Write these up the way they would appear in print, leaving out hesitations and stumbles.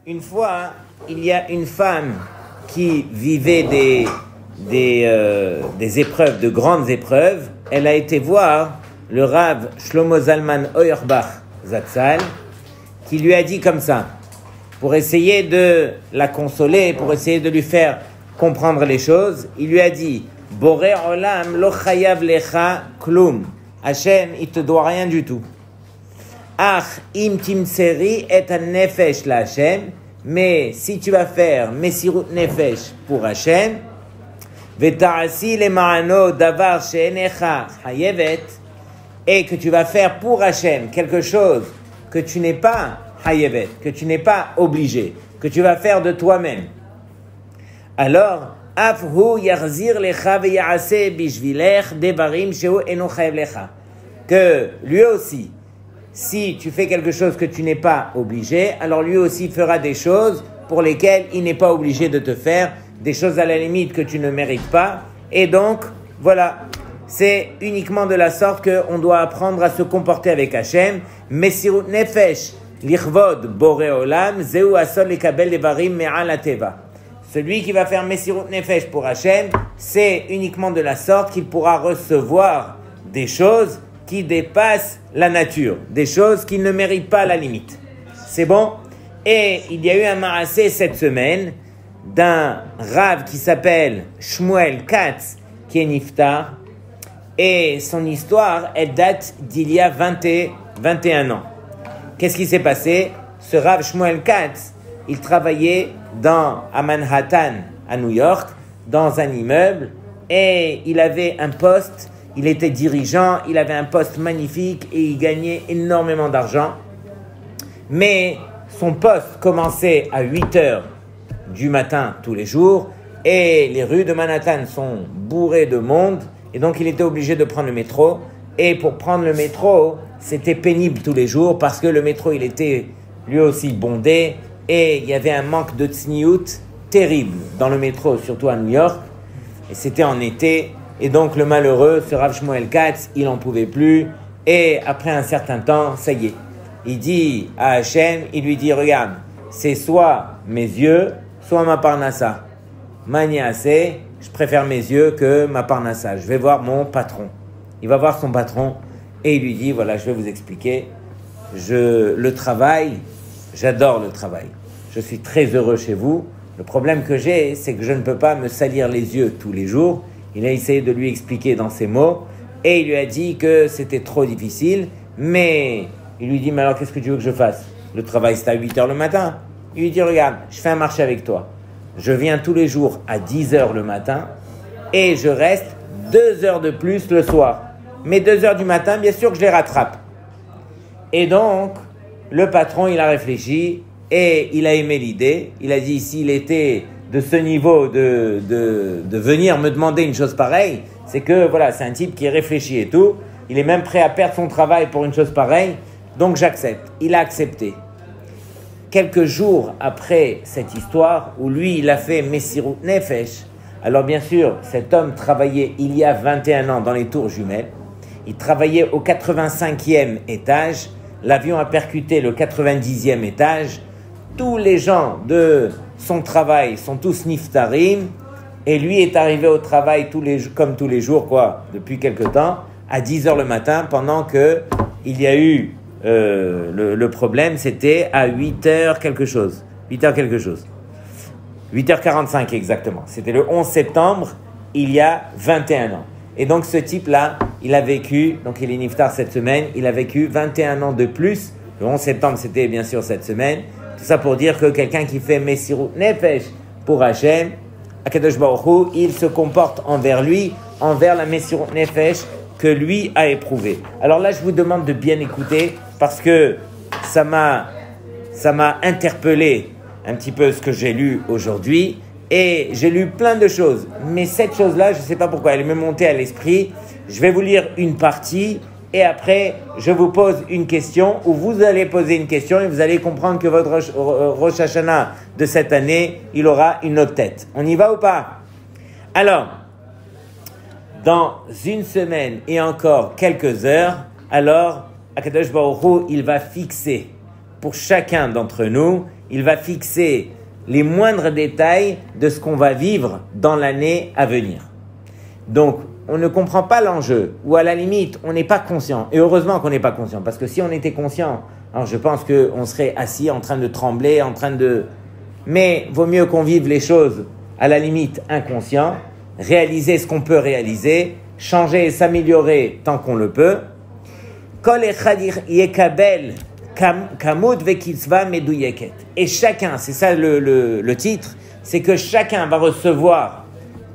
Une fois, il y a une femme qui vivait des épreuves, de grandes épreuves. Elle a été voir le Rav Shlomo Zalman Auerbach Zatzal, qui lui a dit comme ça, pour essayer de la consoler, pour essayer de lui faire comprendre les choses, il lui a dit « Boré olam lo chayav lecha klum » Hachem, il te doit rien du tout. « Ach im timseri et nefesh la Hachem » mais si tu vas faire Mesirut Nefesh pour Hachem, Veta'asi lema'ano davar she'enecha hayevet, et que tu vas faire pour Hachem quelque chose que tu n'es pas hayevet, que tu n'es pas obligé, que tu vas faire de toi-même. Alors, afhu yarzir lecha ve'ya'ase bishvilech devarim she'u eno chayev lecha, que lui aussi, si tu fais quelque chose que tu n'es pas obligé, alors lui aussi fera des choses pour lesquelles il n'est pas obligé de te faire, des choses à la limite que tu ne mérites pas. Et donc, voilà, c'est uniquement de la sorte qu'on doit apprendre à se comporter avec Hachem. Mesirut nefesh lichvod boré olam zeu asol lekabel devarim me'al ateva. Celui qui va faire Mesirut nefesh pour Hachem, c'est uniquement de la sorte qu'il pourra recevoir des choses qui dépassent la nature, des choses qui ne méritent pas la limite. C'est bon? Et il y a eu un marassé cette semaine d'un Rav qui s'appelle Shmuel Katz, qui est niftar, et son histoire, elle date d'il y a 21 ans. Qu'est-ce qui s'est passé? Ce Rav Shmuel Katz, il travaillait à Manhattan, à New York, dans un immeuble, et il avait un poste. Il était dirigeant, il avait un poste magnifique et il gagnait énormément d'argent. Mais son poste commençait à 8 heures du matin tous les jours et les rues de Manhattan sont bourrées de monde et donc il était obligé de prendre le métro. Et pour prendre le métro, c'était pénible tous les jours parce que le métro, il était lui aussi bondé et il y avait un manque de tsniout terrible dans le métro, surtout à New York. Et c'était en été. Et donc le malheureux, ce Rav Shmuel Katz, il n'en pouvait plus. Et après un certain temps, ça y est. Il dit à Hachem, il lui dit, regarde, c'est soit mes yeux, soit ma parnassa. Maniassé, je préfère mes yeux que ma parnassa. Je vais voir mon patron. Il va voir son patron et il lui dit, voilà, je vais vous expliquer. Le travail, j'adore le travail. Je suis très heureux chez vous. Le problème que j'ai, c'est que je ne peux pas me salir les yeux tous les jours. Il a essayé de lui expliquer dans ses mots et il lui a dit que c'était trop difficile, mais il lui dit, mais alors qu'est-ce que tu veux que je fasse? Le travail c'est à 8 heures le matin. Il lui dit, regarde, je fais un marché avec toi. Je viens tous les jours à 10 heures le matin et je reste 2 heures de plus le soir. Mais 2 heures du matin, bien sûr que je les rattrape. Et donc, le patron, il a réfléchi et il a aimé l'idée. Il a dit, s'il était de ce niveau de venir me demander une chose pareille, c'est que voilà, c'est un type qui réfléchit et tout. Il est même prêt à perdre son travail pour une chose pareille. Donc j'accepte. Il a accepté. Quelques jours après cette histoire où lui, il a fait Mesirut Nefesh, alors bien sûr, cet homme travaillait il y a 21 ans dans les tours jumelles. Il travaillait au 85e étage. L'avion a percuté le 90e étage. Tous les gens de son travail sont tous niftarim et lui est arrivé au travail comme tous les jours, depuis quelque temps, à 10 heures le matin, pendant que il y a eu le problème, c'était à 8 heures quelque chose. 8h45 exactement. C'était le 11 septembre, il y a 21 ans. Et donc ce type-là, il a vécu, donc il est niftar cette semaine, il a vécu 21 ans de plus. Le 11 septembre, c'était bien sûr cette semaine. Tout ça pour dire que quelqu'un qui fait Mesirut Nefesh pour Hachem, Akadosh Baruch Hu, il se comporte envers lui, envers la Mesirut Nefesh que lui a éprouvé. Alors là, je vous demande de bien écouter parce que ça m'a interpellé un petit peu ce que j'ai lu aujourd'hui et j'ai lu plein de choses. Mais cette chose-là, je ne sais pas pourquoi, elle m'est montée à l'esprit. Je vais vous lire une partie. Et après, je vous pose une question, ou vous allez poser une question, et vous allez comprendre que votre Rosh Hashanah de cette année, il aura une autre tête. On y va ou pas? Alors, dans une semaine et encore quelques heures, alors, Akadosh Baruch Hu, il va fixer pour chacun d'entre nous, il va fixer les moindres détails de ce qu'on va vivre dans l'année à venir. Donc, on ne comprend pas l'enjeu, ou à la limite, on n'est pas conscient. Et heureusement qu'on n'est pas conscient, parce que si on était conscient, alors je pense qu'on serait assis en train de trembler, en train de... Mais vaut mieux qu'on vive les choses à la limite inconscient, réaliser ce qu'on peut réaliser, changer et s'améliorer tant qu'on le peut. Kol echad yekabel kamut vekitzva meduyeket. Et chacun, c'est ça le titre, c'est que chacun va recevoir,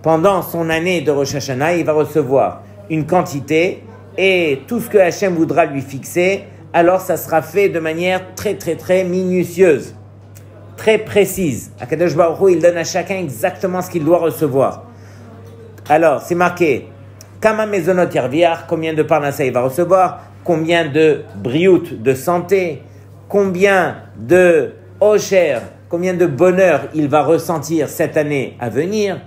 pendant son année de Rosh Hashanah, il va recevoir une quantité et tout ce que Hachem voudra lui fixer, alors ça sera fait de manière très très très minutieuse, très précise. Akadosh Baruch Hu, il donne à chacun exactement ce qu'il doit recevoir. Alors, c'est marqué, Kama mezonot yarviach, combien de parnassa il va recevoir, combien de briout, de santé, combien de osher, combien de bonheur il va ressentir cette année à venir,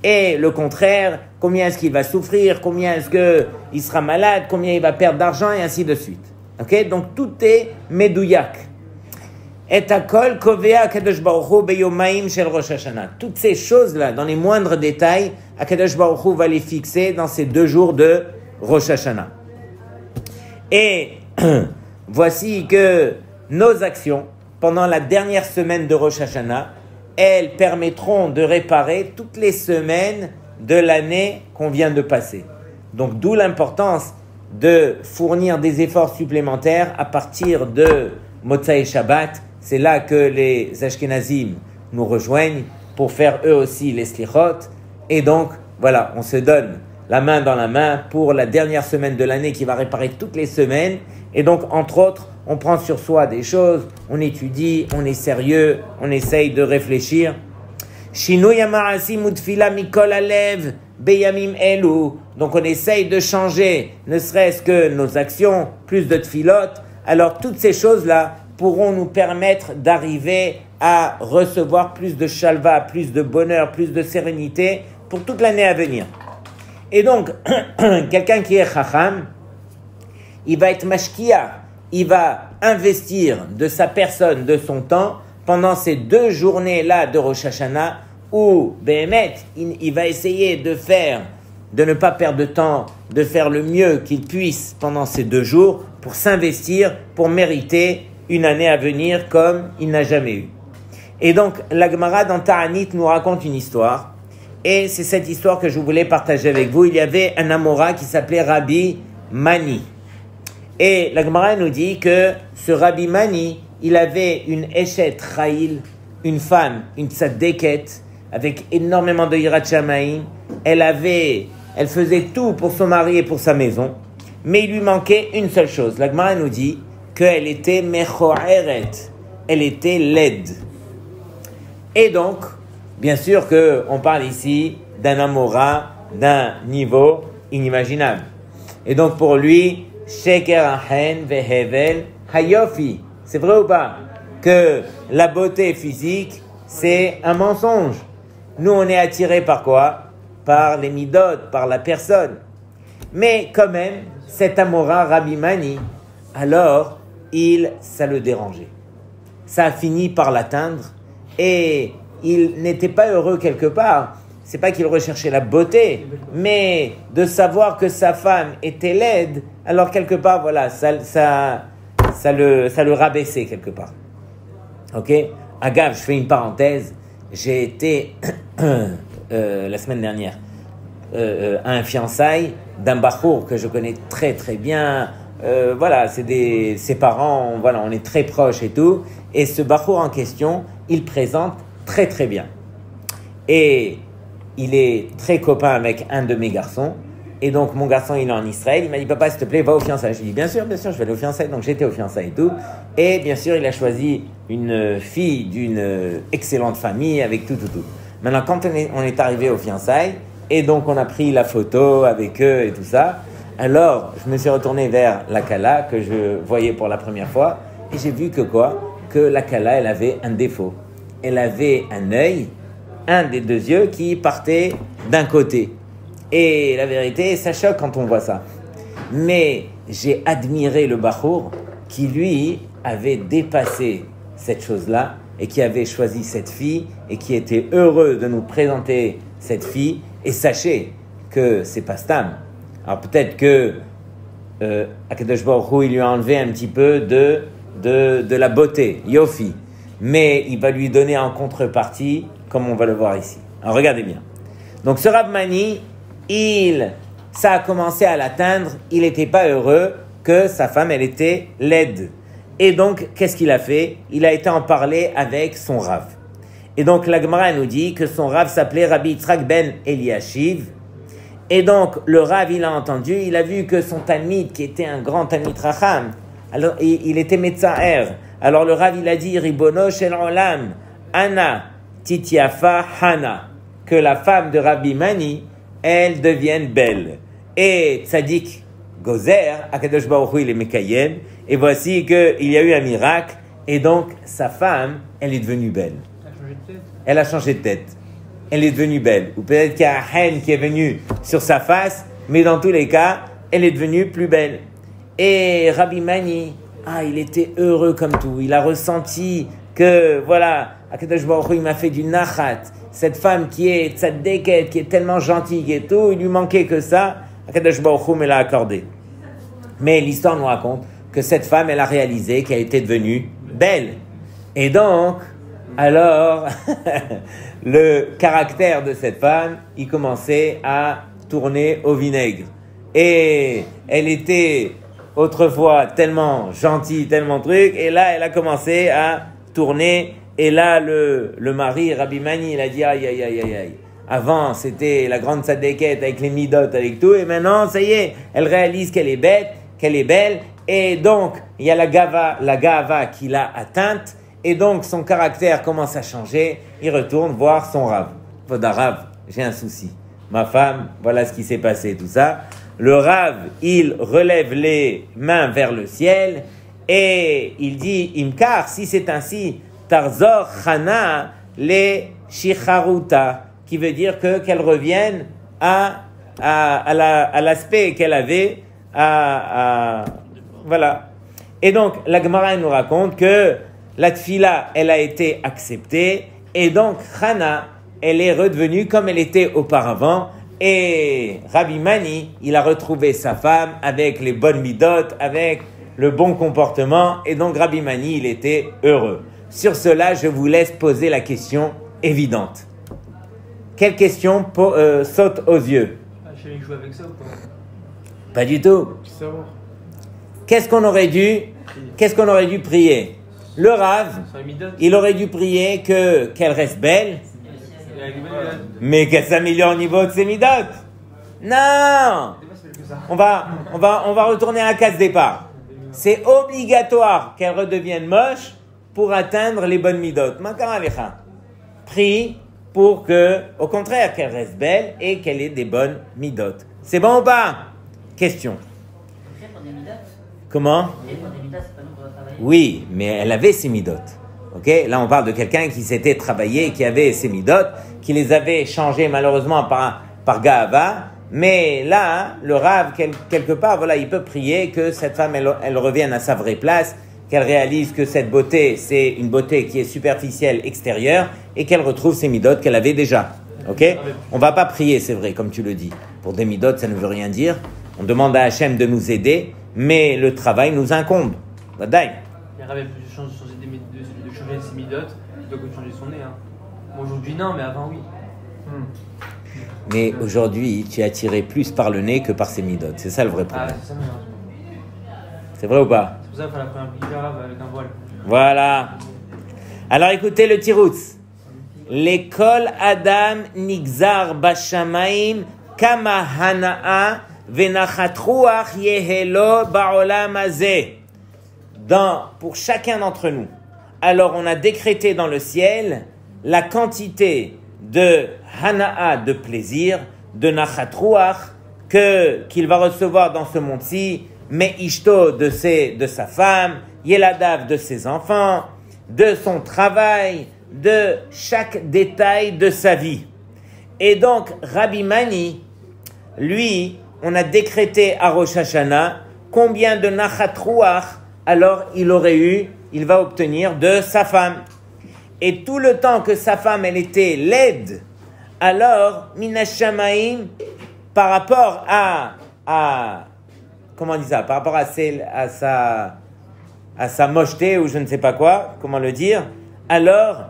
et le contraire, combien est-ce qu'il va souffrir, combien est-ce qu'il sera malade, combien il va perdre d'argent, et ainsi de suite. Ok? Donc tout est medouyak. Et akol kovea Kadosh Baruch Hu beyomaim shel Rosh Hashanah. Toutes ces choses-là, dans les moindres détails, Kadosh Baruch Hu va les fixer dans ces 2 jours de Rosh Hashanah. Et voici que nos actions, pendant la dernière semaine de Rosh Hashanah, elles permettront de réparer toutes les semaines de l'année qu'on vient de passer. Donc d'où l'importance de fournir des efforts supplémentaires à partir de Motzai Shabbat. C'est là que les Ashkenazim nous rejoignent pour faire eux aussi les slichot. Et donc, voilà, on se donne la main dans la main pour la dernière semaine de l'année qui va réparer toutes les semaines. Et donc, entre autres, on prend sur soi des choses, on étudie, on est sérieux, on essaye de réfléchir. Donc, on essaye de changer, ne serait-ce que nos actions, plus de tfilotes. Alors, toutes ces choses-là pourront nous permettre d'arriver à recevoir plus de shalva, plus de bonheur, plus de sérénité pour toute l'année à venir. Et donc, quelqu'un qui est chacham, il va être mashkia, il va investir de sa personne, de son temps, pendant ces 2 journées-là de Rosh Hashanah, où, Behemet, il va essayer de ne pas perdre de temps, de faire le mieux qu'il puisse pendant ces 2 jours, pour s'investir, pour mériter une année à venir comme il n'a jamais eu. Et donc, la Gemara dans Ta'anit nous raconte une histoire, et c'est cette histoire que je voulais partager avec vous. Il y avait un Amora qui s'appelait Rabbi Mani. Et la Gemara nous dit que ce Rabbi Mani, il avait une Eshet Chayil, une femme, une tzadeket, avec énormément de Yirat Shamayim. Elle faisait tout pour son mari et pour sa maison, mais il lui manquait une seule chose. La Gemara nous dit qu'elle était mechoeret, elle était laide. Et donc, bien sûr qu'on parle ici d'un Amora, d'un niveau inimaginable. Et donc pour lui, Sheker achen vehevel hayofi. C'est vrai ou pas? Que la beauté physique, c'est un mensonge. Nous, on est attirés par quoi? Par les midot, par la personne. Mais quand même, cet Amora Rabbi Mani, alors, ça le dérangeait. Ça a fini par l'atteindre et il n'était pas heureux quelque part. C'est pas qu'il recherchait la beauté, mais de savoir que sa femme était laide, alors quelque part, voilà, ça le rabaissait quelque part. Ok? Agave, je fais une parenthèse. J'ai été la semaine dernière à un fiançailles d'un bachour que je connais très très bien. Voilà, c'est ses parents, voilà, on est très proches et tout. Et ce bachour en question, il présente très très bien. Et il est très copain avec un de mes garçons. Et donc, mon garçon, il est en Israël. Il m'a dit, papa, s'il te plaît, va au fiançailles. Je lui ai dit, bien sûr, je vais aller au fiançailles. Donc, j'étais au fiançailles et tout. Et bien sûr, il a choisi une fille d'une excellente famille avec tout. Maintenant, quand on est arrivé au fiançailles, et donc on a pris la photo avec eux et tout ça, alors, je me suis retourné vers la Kala, que je voyais pour la première fois. Et j'ai vu que la Kala, elle avait un défaut. Elle avait un œil, un des 2 yeux qui partait d'un côté. Et la vérité, ça choque quand on voit ça. Mais j'ai admiré le Bachour qui, lui, avait dépassé cette chose-là et qui avait choisi cette fille et qui était heureux de nous présenter cette fille. Et sachez que c'est pas Stam. Alors peut-être que Akadosh Baruch Hu, il lui a enlevé un petit peu de la beauté, Yofi. Mais il va lui donner en contrepartie, comme on va le voir ici. Alors regardez bien. Donc ce Rav Mani, ça a commencé à l'atteindre, il n'était pas heureux que sa femme, elle était laide. Et donc, qu'est-ce qu'il a fait? Il a été en parler avec son Rav. Et donc, la Gemara nous dit que son Rav s'appelait Rabbi Yitzhak ben Eliashiv. Et donc, le Rav, il a entendu, il a vu que son Talmid, qui était un grand Talmid Racham, alors il était Metzaer. Alors le Rav, il a dit, Ribono shel olam, Ana tityafa hana, que la femme de Rabbi Mani, elle devienne belle. Et Tzadik Gozer, Akadosh Baruch Hu, il est Mekayem, et voici qu'il y a eu un miracle, et donc sa femme, elle est devenue belle. Elle a changé de tête. Elle est devenue belle. Ou peut-être qu'il y a un haine qui est venu sur sa face, mais dans tous les cas, elle est devenue plus belle. Et Rabbi Mani, il était heureux comme tout. Il a ressenti que, voilà, Akadosh Baruch Hu, il m'a fait du nachat. Cette femme qui est tzaddeket, qui est tellement gentille et tout, il lui manquait que ça. Akadosh Baruch Hu me l'a accordé. Mais l'histoire nous raconte que cette femme, elle a réalisé qu'elle était devenue belle. Et donc, alors, le caractère de cette femme, il commençait à tourner au vinaigre. Et elle était autrefois tellement gentille, tellement truc, et là, elle a commencé à tourner. Et là, le mari, Rabbi Mani, il a dit, aïe, aïe, aïe, aïe, aïe. Avant, c'était la grande tzadéket avec les midot, avec tout, et maintenant, ça y est, elle réalise qu'elle est bête, qu'elle est belle, et donc, il y a la gava qu'il a atteinte, et donc, son caractère commence à changer, il retourne voir son Rav. Rav, j'ai un souci. Ma femme, voilà ce qui s'est passé, tout ça. Le Rav, il relève les mains vers le ciel, et il dit, Imkar, si c'est ainsi, Tarzor Chana le Shicharuta, qui veut dire qu'elle revienne à l'aspect qu'elle avait, voilà. Et donc, la Gemara nous raconte que la tfila, elle a été acceptée, et donc Chana, elle est redevenue comme elle était auparavant, et Rabbi Mani, il a retrouvé sa femme avec les bonnes midot, avec le bon comportement, et donc Rabbi Mani, il était heureux. Sur cela, je vous laisse poser la question évidente. Quelle question saute aux yeux? Je vais jouer avec ça ou pas? Pas du tout. Qu'est-ce qu'on aurait dû prier? Le Rav, il aurait dû prier qu'elle reste belle, mais qu'elle s'améliore au niveau de ses midot. Non! On va retourner à la case départ. C'est obligatoire qu'elle redevienne moche pour atteindre les bonnes midot. Prie pour que, au contraire, qu'elle reste belle et qu'elle ait des bonnes midot. C'est bon ou pas? Question. Comment? Oui, mais elle avait ses midot. Ok? Là, on parle de quelqu'un qui s'était travaillé, qui avait ses midot, qui les avait changés malheureusement par Gahava. Mais là, le Rav, quelque part, voilà, il peut prier que cette femme, elle revienne à sa vraie place, qu'elle réalise que cette beauté, c'est une beauté qui est superficielle, extérieure, et qu'elle retrouve ses midot qu'elle avait déjà. Ok? On va pas prier, c'est vrai, comme tu le dis. Pour des midot, ça ne veut rien dire. On demande à Hachem de nous aider, mais le travail nous incombe. Badaï. Il avait plus de chance de changer ses midot plutôt que de changer son nez. Hein. Bon, aujourd'hui, non, mais avant, oui. Mais aujourd'hui, tu es attiré plus par le nez que par ses midot. C'est ça le vrai problème. Ah, c'est ça, c'est vrai ou pas? C'est pour ça qu'il fallait faire un hijab avec un voile. Voilà. Alors écoutez le tiroutz. L'école Adam Nigzar Bashamaim Kama Hanaa Venachat Ruach Yehelo Ba'olam Hazeh. Pour chacun d'entre nous. Alors on a décrété dans le ciel la quantité de Hanaa, de plaisir, de Nachat Ruach qu'il va recevoir dans ce monde-ci, mais Ishto de sa femme, Yeladav de ses enfants, de son travail, de chaque détail de sa vie. Et donc, Rabbi Mani, lui, on a décrété à Rosh Hashanah combien de Nachat Ruach alors il va obtenir de sa femme. et tout le temps que sa femme, elle était laide, alors, minashamaim, par rapport comment on dit ça, par rapport à sa mocheté, ou je ne sais pas quoi, comment le dire, alors,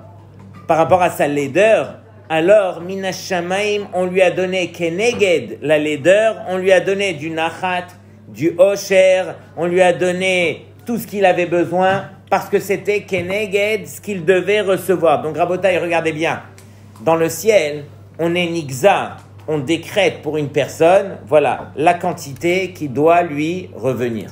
par rapport à sa laideur, alors, minashamaim, on lui a donné keneged, la laideur, on lui a donné du nachat, du osher, on lui a donné tout ce qu'il avait besoin, parce que c'était keneged, ce qu'il devait recevoir. Donc, Rabotai, regardez bien, dans le ciel, on est nigza, on décrète pour une personne, voilà, la quantité qui doit lui revenir.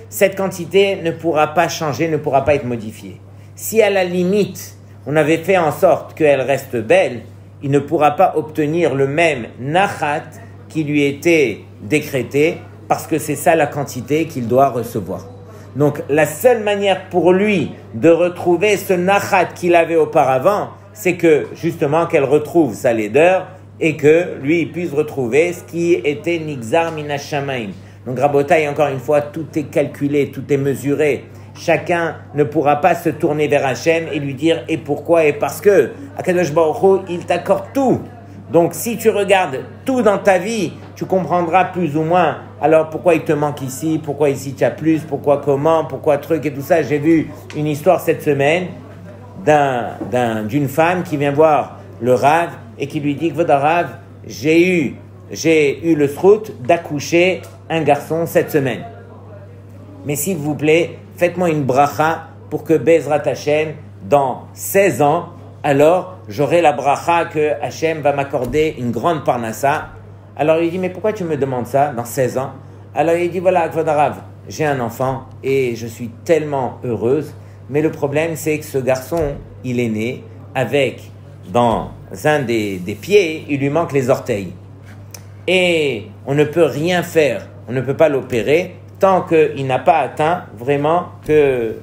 Cette quantité ne pourra pas changer, ne pourra pas être modifiée. Si à la limite, on avait fait en sorte qu'elle reste belle, il ne pourra pas obtenir le même nachat qui lui était décrété, parce que c'est ça la quantité qu'il doit recevoir. Donc, la seule manière pour lui de retrouver ce nachat qu'il avait auparavant, c'est que, justement, qu'elle retrouve sa laideur et que lui il puisse retrouver ce qui était Nigzar Minashamaim. Donc, Rabotai, encore une fois, tout est calculé, tout est mesuré. Chacun ne pourra pas se tourner vers Hachem et lui dire « et pourquoi ?» et parce que Akadosh Baruch Hu, il t'accorde tout. Donc, si tu regardes tout dans ta vie, tu comprendras plus ou moins. Alors, pourquoi il te manque ici? Pourquoi ici tu as plus? Pourquoi comment? Pourquoi truc et tout ça? J'ai vu une histoire cette semaine d'une femme qui vient voir le Rav et qui lui dit « Kvoda Rav, j'ai eu le srout d'accoucher un garçon cette semaine. Mais s'il vous plaît, faites-moi une bracha pour que Bezrat Hashem, dans 16 ans, alors j'aurai la bracha que Hashem va m'accorder une grande parnassa. » Alors il dit « Mais pourquoi tu me demandes ça dans 16 ans ?» Alors il dit « Voilà, Kvoda Rav, j'ai un enfant et je suis tellement heureuse. Mais le problème, c'est que ce garçon, il est né avec, dans un des pieds, il lui manque les orteils. Et on ne peut rien faire, on ne peut pas l'opérer tant qu'il n'a pas atteint vraiment que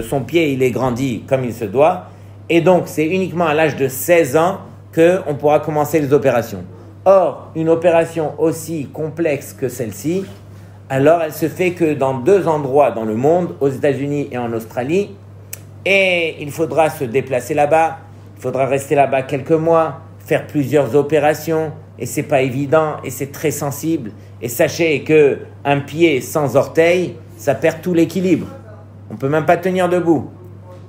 son pied, il est grandi comme il se doit. Et donc, c'est uniquement à l'âge de 16 ans qu'on pourra commencer les opérations. Or, une opération aussi complexe que celle-ci, alors elle se fait que dans 2 endroits dans le monde, aux États-Unis et en Australie, et il faudra se déplacer là-bas, il faudra rester là-bas quelques mois, faire plusieurs opérations, et c'est pas évident, et c'est très sensible. Et sachez qu'un pied sans orteil, ça perd tout l'équilibre. On peut même pas tenir debout.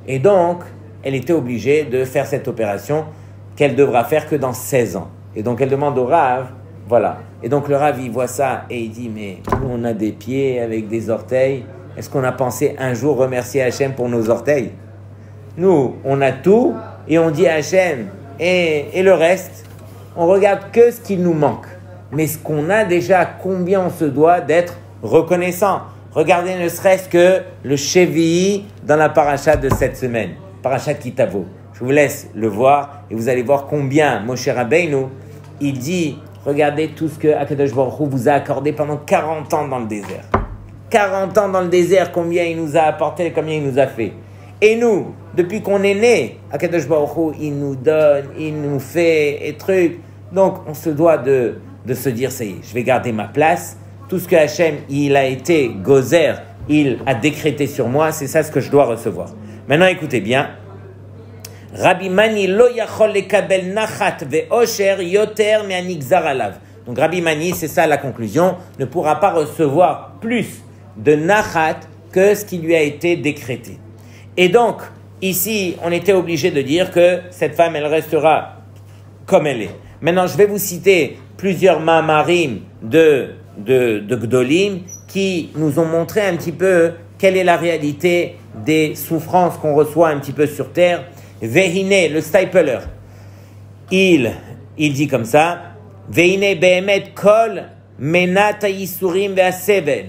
Et donc, elle était obligée de faire cette opération qu'elle devra faire que dans 16 ans. Et donc, elle demande au Rav, voilà. Et donc, le Rav, il voit ça, et il dit, mais nous, on a des pieds avec des orteils. Est-ce qu'on a pensé un jour remercier Hachem pour nos orteils? Nous, on a tout et on dit à Hachem et le reste, on regarde que ce qu'il nous manque. Mais ce qu'on a déjà, combien on se doit d'être reconnaissant. Regardez ne serait-ce que le Shevi'i dans la paracha de cette semaine, paracha Kitavo. Je vous laisse le voir et vous allez voir combien Moshe Rabbeinu, il dit, regardez tout ce que Akadosh Baruch Hu vous a accordé pendant 40 ans dans le désert. 40 ans dans le désert, combien il nous a apporté, combien il nous a fait. Et nous, depuis qu'on est né, Akadosh Baruch Hu, il nous donne, il nous fait et trucs. Donc, on se doit de se dire, ça y est, je vais garder ma place. Tout ce que Hachem, il a été gozer, il a décrété sur moi, c'est ça ce que je dois recevoir. Maintenant, écoutez bien. Rabbi Mani lo yachol lekabel nachat ve'osher yoter me'anigzar alav. Donc, Rabbi Mani, c'est ça la conclusion, ne pourra pas recevoir plus de nachat que ce qui lui a été décrété. Et donc, ici, on était obligé de dire que cette femme, elle restera comme elle est. Maintenant, je vais vous citer plusieurs ma'amarim de Gdolim qui nous ont montré un petit peu quelle est la réalité des souffrances qu'on reçoit un petit peu sur terre. Vehine, le Stapler, il dit comme ça, Vehine behemet kol menat ha'yisurim ve'hasevel.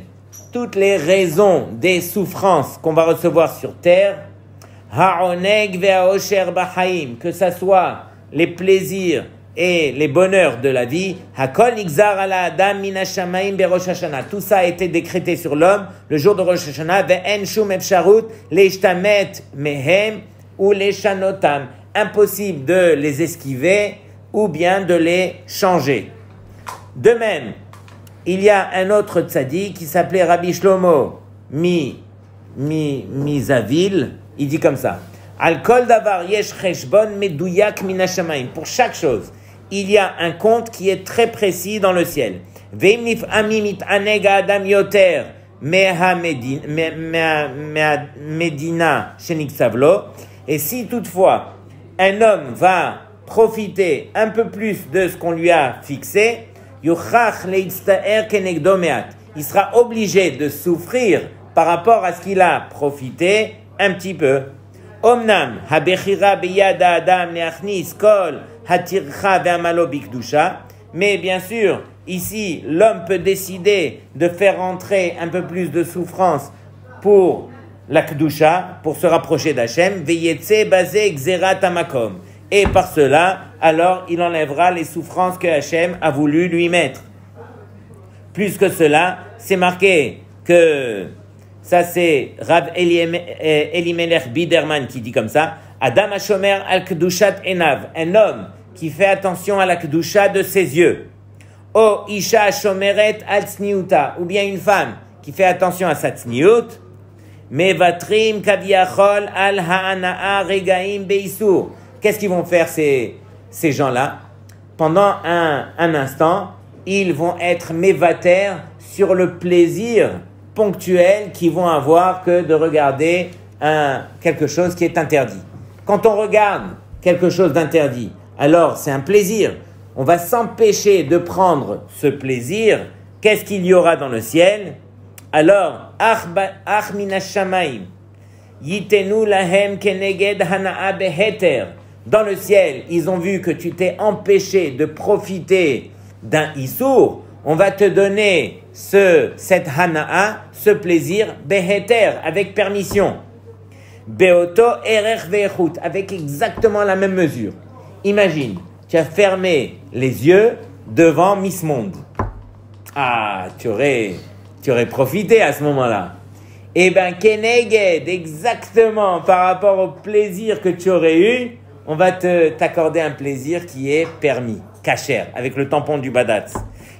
Toutes les raisons des souffrances qu'on va recevoir sur terre, ha'oneg ve'ha'osher b'chaim, que ça soit les plaisirs et les bonheurs de la vie, hakol nigzar ala adam min hashamaim berosh hashana. Tout ça a été décrété sur l'homme le jour de Rosh Hashanah. Ve'en shum efsharut leishtamet mehem ou leishanotam. Impossible de les esquiver ou bien de les changer. De même, il y a un autre tzaddik qui s'appelait Rabbi Shlomo Mizavil. Il dit comme ça. Al kol davar yesh cheshbon meduyak min hashamayim. Pour chaque chose, il y a un compte qui est très précis dans le ciel. Ve'im nif'amim it'aneg ha'adam yoter meha medina sheniksavlo. Et si toutefois un homme va profiter un peu plus de ce qu'on lui a fixé, yuchach leitzta'er kenegdo me'at. Il sera obligé de souffrir par rapport à ce qu'il a profité un petit peu. Omnam habechira biyada adam neachnis kol hatircha ve'amalo bikdusha. Mais bien sûr, ici, l'homme peut décider de faire entrer un peu plus de souffrance pour la kedusha, pour se rapprocher d'Hachem. Veyetse basé xerat amakom. Et par cela, alors il enlèvera les souffrances que Hachem a voulu lui mettre. Plus que cela, c'est marqué que, ça c'est Rav Elimelech Biderman qui dit comme ça, Adam HaShomer al Kedushat Enav, un homme qui fait attention à la Kedusha de ses yeux. O Isha Shomeret al Tzniuta, ou bien une femme qui fait attention à sa Tzniut, Mevatrim Kaviachol al Ha'ana'a Regaim Beisur. Qu'est-ce qu'ils vont faire ces gens-là? Pendant un instant, ils vont être mévatères sur le plaisir ponctuel qu'ils vont avoir que de regarder quelque chose qui est interdit. Quand on regarde quelque chose d'interdit, alors c'est un plaisir. On va s'empêcher de prendre ce plaisir. Qu'est-ce qu'il y aura dans le ciel? Alors, Ach minash shamayim, yitenu lahem keneged hana'a beheter. Dans le ciel, ils ont vu que tu t'es empêché de profiter d'un issour. On va te donner cette hana'a, ce plaisir, beheter, avec permission. Beoto erech ve'echut, avec exactement la même mesure. Imagine, tu as fermé les yeux devant Miss Monde. Ah, tu aurais profité à ce moment-là. Eh bien, keneged, exactement par rapport au plaisir que tu aurais eu, on va t'accorder un plaisir qui est permis, kasher, avec le tampon du badatz.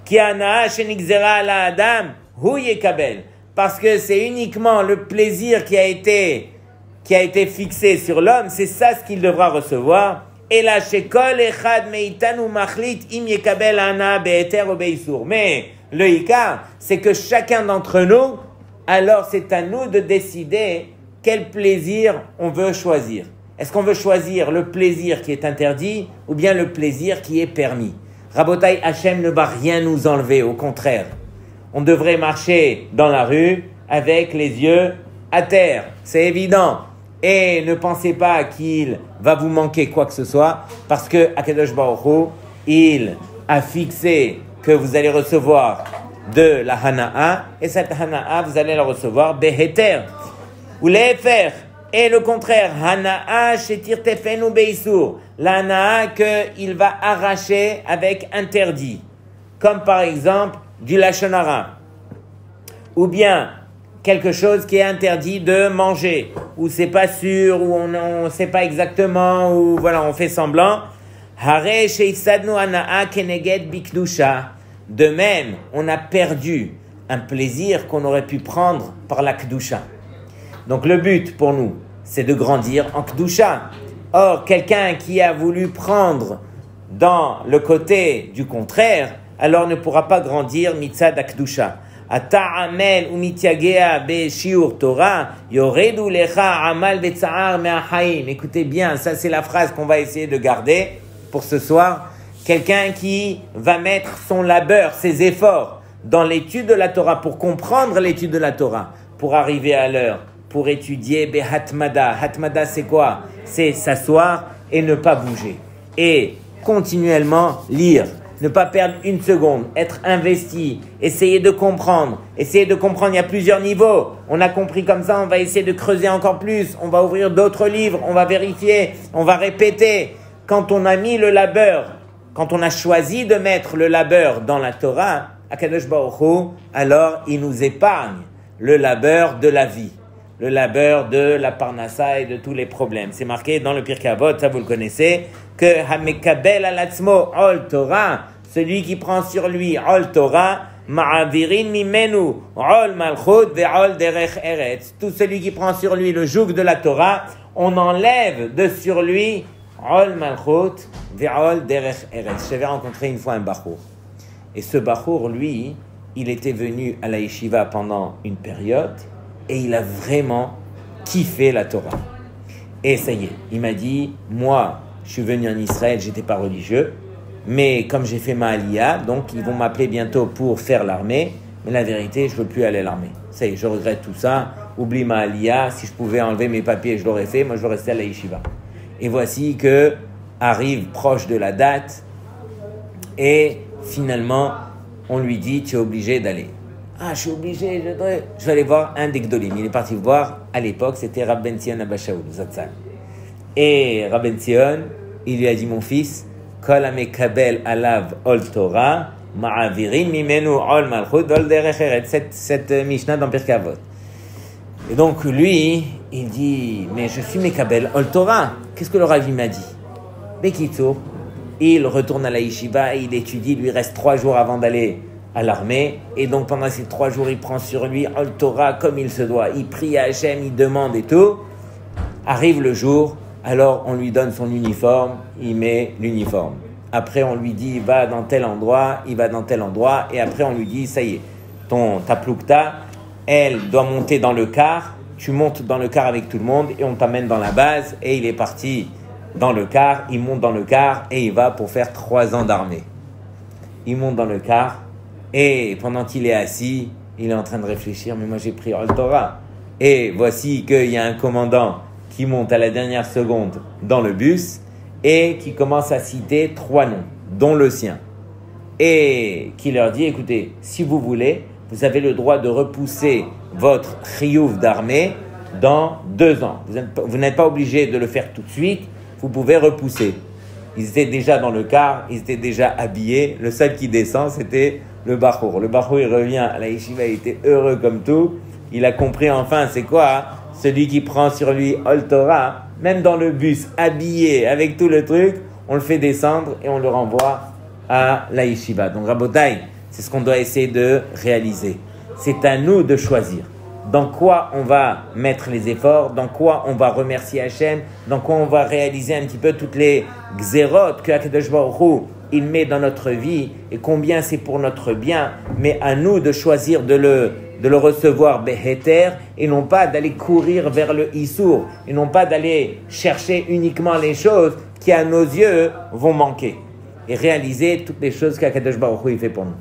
Ki hana'a shenigzera ala adam hu yekabel, parce que c'est uniquement le plaisir qui a été fixé sur l'homme, c'est ça ce qu'il devra recevoir. Et la shekol echad meitanu machlit im yekabel hana'a beheter ou beisur. Mais le ikar, c'est que chacun d'entre nous, alors c'est à nous de décider quel plaisir on veut choisir. Est-ce qu'on veut choisir le plaisir qui est interdit ou bien le plaisir qui est permis? Rabotai, Hachem ne va rien nous enlever, au contraire. On devrait marcher dans la rue avec les yeux à terre, c'est évident. Et ne pensez pas qu'il va vous manquer quoi que ce soit, parce que Akadosh Baruch Hu, il a fixé que vous allez recevoir de la hana'a, et cette hana'a, vous allez la recevoir beheter. Ou lefer. Et le contraire, hana'a shetir tefenu beisur, la hana'a qu'il va arracher avec interdit, comme par exemple du lashon hara, ou bien quelque chose qui est interdit de manger, ou c'est pas sûr, ou on sait pas exactement, ou voilà, on fait semblant. Hare sheifsadnu hana'a keneged bikdusha. De même, on a perdu un plaisir qu'on aurait pu prendre par la kedusha. Donc le but pour nous, c'est de grandir en kedusha. Or, quelqu'un qui a voulu prendre dans le côté du contraire, alors ne pourra pas grandir mitzad kedusha. Ata'amel ou mityagea be shiur Torah, yoredu lecha amal betza'ar me'achaim. Écoutez bien, ça c'est la phrase qu'on va essayer de garder pour ce soir. Quelqu'un qui va mettre son labeur, ses efforts dans l'étude de la Torah, pour comprendre l'étude de la Torah, pour arriver à l'heure, pour étudier Behatmada. Hatmada, c'est quoi? C'est s'asseoir et ne pas bouger. Et continuellement lire, ne pas perdre une seconde, être investi, essayer de comprendre. Essayer de comprendre, il y a plusieurs niveaux. On a compris comme ça, on va essayer de creuser encore plus. On va ouvrir d'autres livres, on va vérifier, on va répéter. Quand on a mis le labeur, quand on a choisi de mettre le labeur dans la Torah, Akadosh Baruch Hu, alors il nous épargne le labeur de la vie, le labeur de la parnassa et de tous les problèmes. C'est marqué dans le Pirkei Avot, ça vous le connaissez, que Hamekabel alatzmo ol Torah, celui qui prend sur lui ol Torah, ma'avirin mimenu ol malchut ve'ol derech eretz. Tout celui qui prend sur lui le joug de la Torah, on enlève de sur lui ol malchut ve'ol derech eretz. J'avais rencontré une fois un bachour. Et ce bachour, lui, il était venu à la yeshiva pendant une période et il a vraiment kiffé la Torah. Et ça y est, il m'a dit, moi, je suis venu en Israël, j'étais pas religieux, mais comme j'ai fait ma aliyah, donc ils vont m'appeler bientôt pour faire l'armée, mais la vérité, je veux plus aller à l'armée. Ça y est, je regrette tout ça, oublie ma aliyah, si je pouvais enlever mes papiers, je l'aurais fait, moi je veux rester à la yeshiva. Et voici que arrive proche de la date, et finalement, on lui dit, tu es obligé d'aller. Ah, je suis obligé, je vais aller voir un des Gdolim. Il est parti voir, à l'époque, c'était Rab Ben Zion Abba Shaul, Zatzal. Et Rab Ben Zion, il lui a dit, mon fils, Kol amekabel alav ol Torah, ma'avirin mimenu ol malchut ol derech eretz. Cette Mishnah dans Pirkei Avot. Et donc, lui, il dit, mais je suis mekabel ol Torah. Qu'est-ce que le Rav m'a dit? Bekitsour, il retourne à la yeshiva, il étudie, il lui reste 3 jours avant d'aller à l'armée, et donc pendant ces 3 jours, il prend sur lui Ol Torah comme il se doit. Il prie à Hachem, il demande et tout. Arrive le jour, alors on lui donne son uniforme, il met l'uniforme. Après, on lui dit, va dans tel endroit, il va dans tel endroit, et après, on lui dit, ça y est, ta ploukta, elle doit monter dans le car, tu montes dans le car avec tout le monde, et on t'amène dans la base, et il est parti dans le car, il monte dans le car, et il va pour faire 3 ans d'armée. Il monte dans le car, et pendant qu'il est assis, il est en train de réfléchir, mais moi j'ai pris Ol Torah. Et voici qu'il y a un commandant qui monte à la dernière seconde dans le bus et qui commence à citer 3 noms, dont le sien. Et qui leur dit, écoutez, si vous voulez, vous avez le droit de repousser votre chiyuv d'armée dans 2 ans. Vous n'êtes pas obligé de le faire tout de suite, vous pouvez repousser. Ils étaient déjà dans le car, ils étaient déjà habillés. Le seul qui descend, c'était le bachour. Le bachour, il revient à la yeshiva, il était heureux comme tout. Il a compris enfin, c'est quoi celui qui prend sur lui Ol Torah, même dans le bus, habillé, avec tout le truc, on le fait descendre et on le renvoie à la yeshiva. Donc, Rabotai, c'est ce qu'on doit essayer de réaliser. C'est à nous de choisir. Dans quoi on va mettre les efforts, dans quoi on va remercier Hachem, dans quoi on va réaliser un petit peu toutes les xérotes que Akadosh Baruch Hu, il met dans notre vie et combien c'est pour notre bien, mais à nous de choisir de le recevoir beheter et non pas d'aller courir vers le issour et non pas d'aller chercher uniquement les choses qui à nos yeux vont manquer et réaliser toutes les choses qu'Akadosh Baruch Hu il fait pour nous.